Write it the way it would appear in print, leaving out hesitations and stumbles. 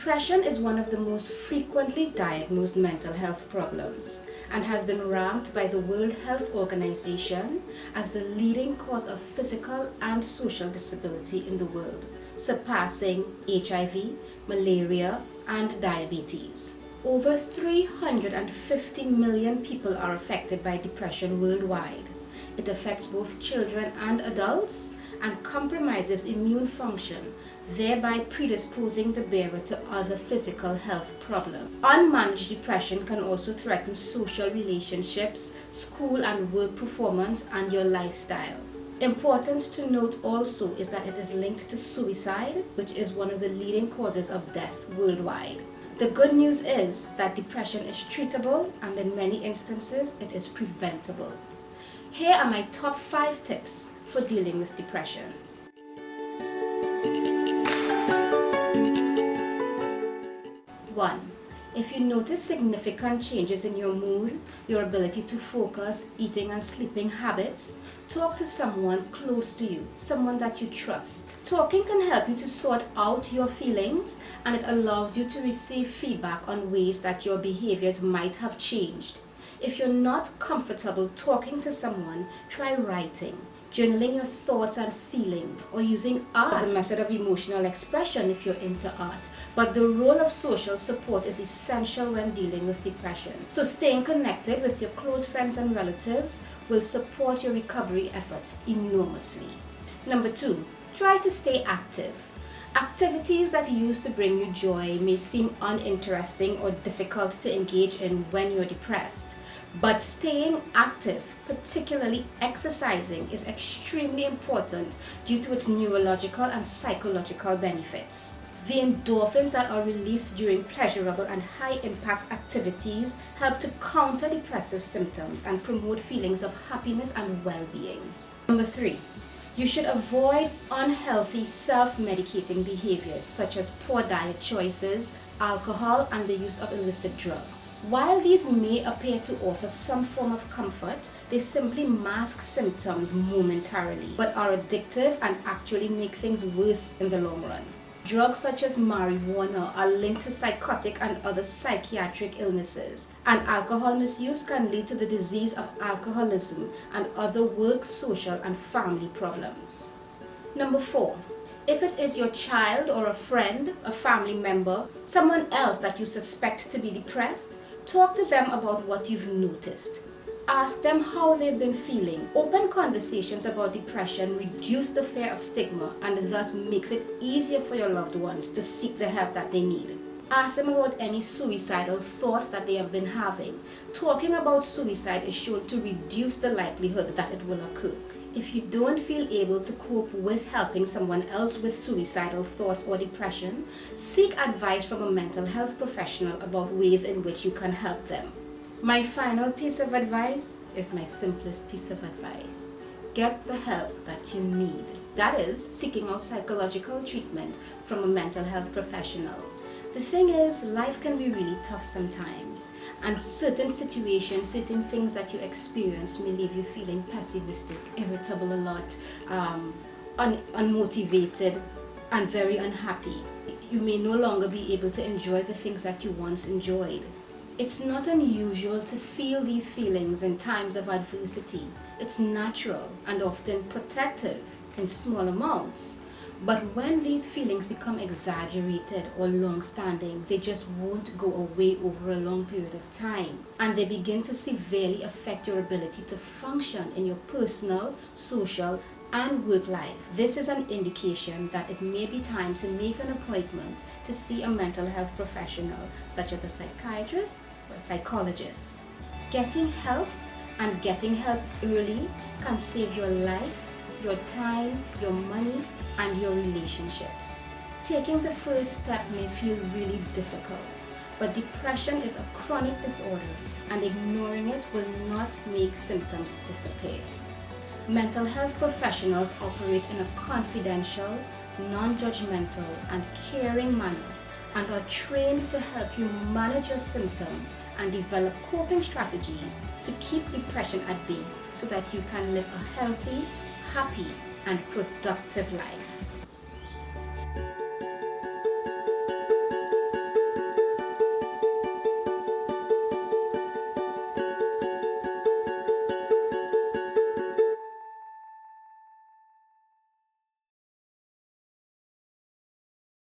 Depression is one of the most frequently diagnosed mental health problems and has been ranked by the World Health Organization as the leading cause of physical and social disability in the world, surpassing HIV, malaria, and diabetes. Over 350 million people are affected by depression worldwide. It affects both children and adults and compromises immune function, thereby predisposing the bearer to other physical health problems. Unmanaged depression can also threaten social relationships, school and work performance, and your lifestyle. Important to note also is that it is linked to suicide, which is one of the leading causes of death worldwide. The good news is that depression is treatable, and in many instances it is preventable. Here are my top 5 tips for dealing with depression. One, if you notice significant changes in your mood, your ability to focus, eating and sleeping habits, talk to someone close to you, someone that you trust. Talking can help you to sort out your feelings, and it allows you to receive feedback on ways that your behaviors might have changed. If you're not comfortable talking to someone, try writing, journaling your thoughts and feelings, or using art as a method of emotional expression if you're into art. But the role of social support is essential when dealing with depression. So staying connected with your close friends and relatives will support your recovery efforts enormously. Number 2, try to stay active. Activities that used to bring you joy may seem uninteresting or difficult to engage in when you're depressed. But staying active, particularly exercising, is extremely important due to its neurological and psychological benefits. The endorphins that are released during pleasurable and high-impact activities help to counter depressive symptoms and promote feelings of happiness and well-being. Number 3, you should avoid unhealthy self-medicating behaviors such as poor diet choices, alcohol, and the use of illicit drugs. While these may appear to offer some form of comfort, they simply mask symptoms momentarily, but are addictive and actually make things worse in the long run. Drugs such as marijuana are linked to psychotic and other psychiatric illnesses, and alcohol misuse can lead to the disease of alcoholism and other work, social, and family problems. Number 4, if it is your child or a friend, a family member, someone else that you suspect to be depressed, talk to them about what you've noticed. Ask them how they've been feeling. Open conversations about depression reduce the fear of stigma and thus makes it easier for your loved ones to seek the help that they need. Ask them about any suicidal thoughts that they have been having. Talking about suicide is shown to reduce the likelihood that it will occur. If you don't feel able to cope with helping someone else with suicidal thoughts or depression, seek advice from a mental health professional about ways in which you can help them. My final piece of advice is my simplest piece of advice. Get the help that you need. That is, seeking out psychological treatment from a mental health professional. The thing is, life can be really tough sometimes, and certain situations, certain things that you experience may leave you feeling pessimistic, irritable a lot, unmotivated, and very unhappy. You may no longer be able to enjoy the things that you once enjoyed. It's not unusual to feel these feelings in times of adversity. It's natural and often protective in small amounts. But when these feelings become exaggerated or long-standing, they just won't go away over a long period of time. And they begin to severely affect your ability to function in your personal, social, and work life. This is an indication that it may be time to make an appointment to see a mental health professional, such as a psychiatrist or a psychologist. Getting help and getting help early can save your life, your time, your money, and your relationships. Taking the first step may feel really difficult, but depression is a chronic disorder, and ignoring it will not make symptoms disappear. Mental health professionals operate in a confidential, non-judgmental, and caring manner and are trained to help you manage your symptoms and develop coping strategies to keep depression at bay so that you can live a healthy, happy, and productive life.